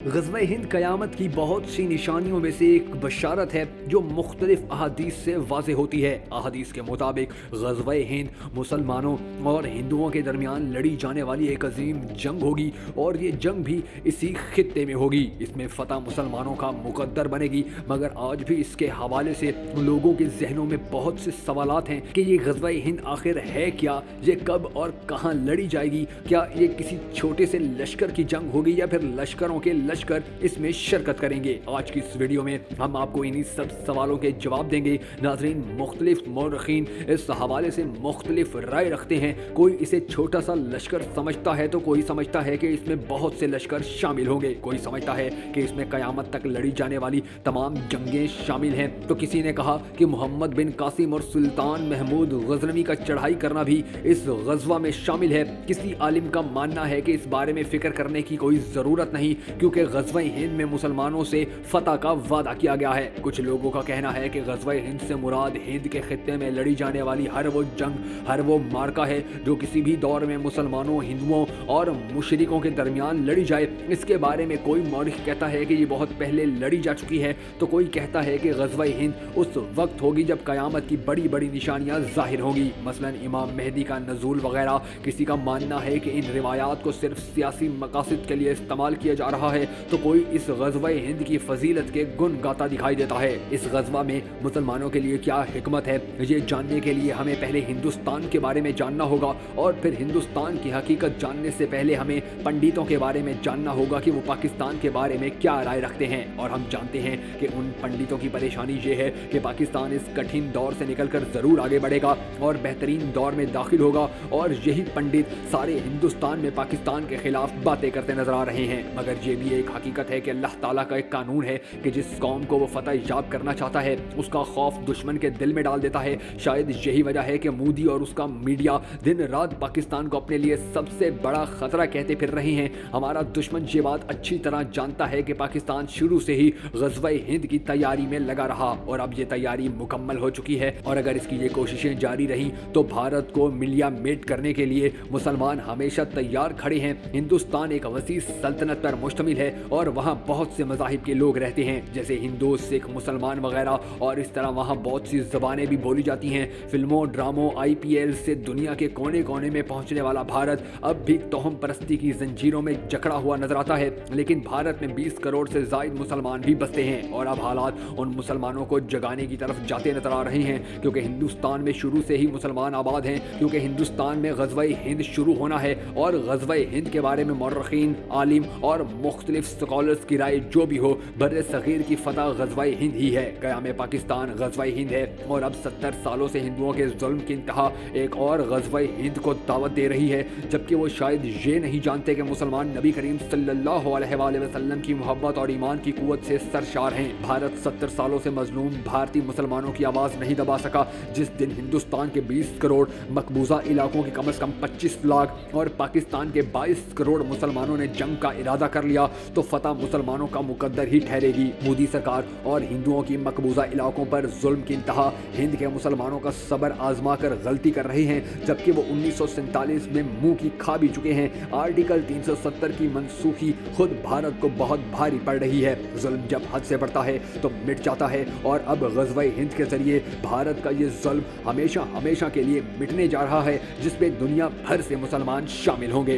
ग़ज़वा हिंद क़यामत की बहुत सी निशानियों में से एक बशारत है जो मुख्तलिफ अहादीस से वाज़ेह होती है। अहादीस के मुताबिक ग़ज़वा हिंद मुसलमानों और हिंदुओं के दरमियान लड़ी जाने वाली एक अजीम जंग होगी और ये जंग भी इसी खित्ते में होगी। इसमें फ़तह मुसलमानों का मुक़द्दर बनेगी, मगर आज भी इसके हवाले से लोगों के जहनों में बहुत से सवालात हैं कि ये ग़ज़वा हिंद आखिर है क्या, ये कब और कहाँ लड़ी जाएगी, क्या ये किसी छोटे से लश्कर की जंग होगी या फिर लश्करों के लश्कर इसमें शिरकत करेंगे। आज की इस वीडियो में हम आपको इन्हीं सब सवालों के जवाब देंगे। नाज़रीन, मुख्तलिफ मौरख़ीन इस हवाले से मुख्तलिफ राय रखते हैं। कोई इसे छोटा सा लश्कर समझता है तो कोई समझता है कि इसमें बहुत से लश्कर शामिल होंगे, कोई समझता है कि इसमें क़यामत तक लड़ी जाने वाली तमाम जंगें शामिल हैं, तो किसी ने कहा कि मोहम्मद बिन कासिम और सुल्तान महमूद गज़नवी का चढ़ाई करना भी इस ग़ज़वा में शामिल है। किसी आलिम का मानना है कि इस बारे में फ़िक्र करने की कोई ज़रूरत नहीं, क्योंकि ग़ज़वा हिंद में मुसलमानों से फ़तह का वादा किया गया है। कुछ लोगों का कहना है कि ग़ज़वा हिंद से मुराद हिंद के खित्ते में लड़ी जाने वाली हर वो जंग, हर वो मार्का है जो किसी भी दौर में मुसलमानों, हिंदुओं और मुशरिकों के दरमियान लड़ी जाए। इसके बारे में कोई मौरख़ कहता है कि ये बहुत पहले लड़ी जा चुकी है, तो कोई कहता है कि ग़ज़वा हिंद उस वक्त होगी जब क़यामत की बड़ी बड़ी निशानियाँ ज़ाहिर होंगी, मसलन इमाम मेहदी का नज़ूल वगैरह। किसी का मानना है कि इन रिवायात को सिर्फ सियासी मकासद के लिए इस्तेमाल किया जा रहा है, तो कोई इस ग़ज़वा हिंद की फजीलत के गुण गाता दिखाई देता है। इस ग़ज़वा में मुसलमानों के लिए क्या हिकमत है, ये जानने के लिए हमें पहले हिंदुस्तान के बारे में जानना होगा, और फिर हिंदुस्तान की हकीकत जानने से पहले हमें पंडितों के बारे में जानना होगा कि वो पाकिस्तान के बारे में क्या राय रखते हैं। और हम जानते हैं कि उन पंडितों की परेशानी ये है कि पाकिस्तान इस कठिन दौर से निकलकर ज़रूर आगे बढ़ेगा और बेहतरीन दौर में दाखिल होगा, और यही पंडित सारे हिंदुस्तान में पाकिस्तान के खिलाफ बातें करते नजर आ रहे हैं। मगर ये भी एक हकीकत है कि अल्लाह ताला का एक कानून है कि जिस कौम को वो फतह याब करना चाहता है उसका खौफ दुश्मन के दिल में डाल देता है। शायद यही वजह है कि मोदी और उसका मीडिया दिन रात पाकिस्तान को अपने लिए सबसे बड़ा खतरा कहते फिर रहे हैं। हमारा दुश्मन ये बात अच्छी तरह जानता है कि पाकिस्तान शुरू से ही ग़ज़वा हिंद की तैयारी में लगा रहा, और अब ये तैयारी मुकम्मल हो चुकी है, और अगर इसकी ये कोशिशें जारी रहीं तो भारत को मिलिया मेट करने के लिए मुसलमान हमेशा तैयार खड़े हैं। हिंदुस्तान एक वसी सल्तनत पर मुश्तमिल है और वहाँ बहुत से मज़ाहिब के लोग रहते हैं, जैसे हिंदू, सिख, मुसलमान वगैरह, और इस तरह वहाँ बहुत सी ज़बानें भी बोली जाती हैं। फिल्मों, ड्रामों, IPL से दुनिया के कोने कोने में पहुँचने वाला भारत अब भी तोहम परस्ती की जंजीरों में जकड़ा हुआ नजर आता है, लेकिन भारत में 20 करोड़ से ज़ायद मुसलमान भी बसते हैं, और अब हालात उन मुसलमानों को जगाने की तरफ जाते नजर आ रहे हैं, क्योंकि हिंदुस्तान में शुरू से ही मुसलमान आबाद हैं, क्योंकि हिंदुस्तान में ग़ज़वा हिंद शुरू होना है, और ग़ज़वा हिंद के बारे में मौरख़ीन, आलिम और मुख्तलिफ स्कॉलर्स की राय जो भी हो, बर्रे सग़ीर की फ़तह ग़ज़वा हिंद ही है। क़याम पाकिस्तान ग़ज़वा हिंद है, और अब 70 सालों से हिंदुओं के जुल्म की इंतहा एक और ग़ज़वा हिंद को दावत दे रही है, जबकि वो शायद ये नहीं जानते कि मुसलमान नबी करीम सल्लल्लाहु अलैहि वसल्लम की मोहब्बत और ईमान की क़ुव्वत से सरशार हैं। भारत 70 सालों से मज़लूम भारतीय मुसलमानों की आवाज़ नहीं दबा सका। जिस दिन हिंदुस्तान के 20 करोड़ मकबूजा इलाकों के कम से कम 25 लाख और पाकिस्तान के 22 करोड़ मुसलमानों ने जंग का इरादा कर लिया, तो फतह मुसलमानों का मुकद्दर ही ठहरेगी। मोदी सरकार और हिंदुओं की मकबूजा इलाकों पर जुल्म की इंतहा हिंद के मुसलमानों का सब्र आजमा कर गलती कर रहे हैं, जबकि वो 1947 में मुंह की खा भी चुके हैं। आर्टिकल 370 की मनसूखी खुद भारत को बहुत भारी पड़ रही है। जुल्म जब हद से बढ़ता है तो मिट जाता है, और अब ग़ज़वा हिंद के जरिए भारत का ये जुल्म हमेशा हमेशा के लिए मिटने जा रहा है, जिसमें दुनिया भर से मुसलमान शामिल होंगे।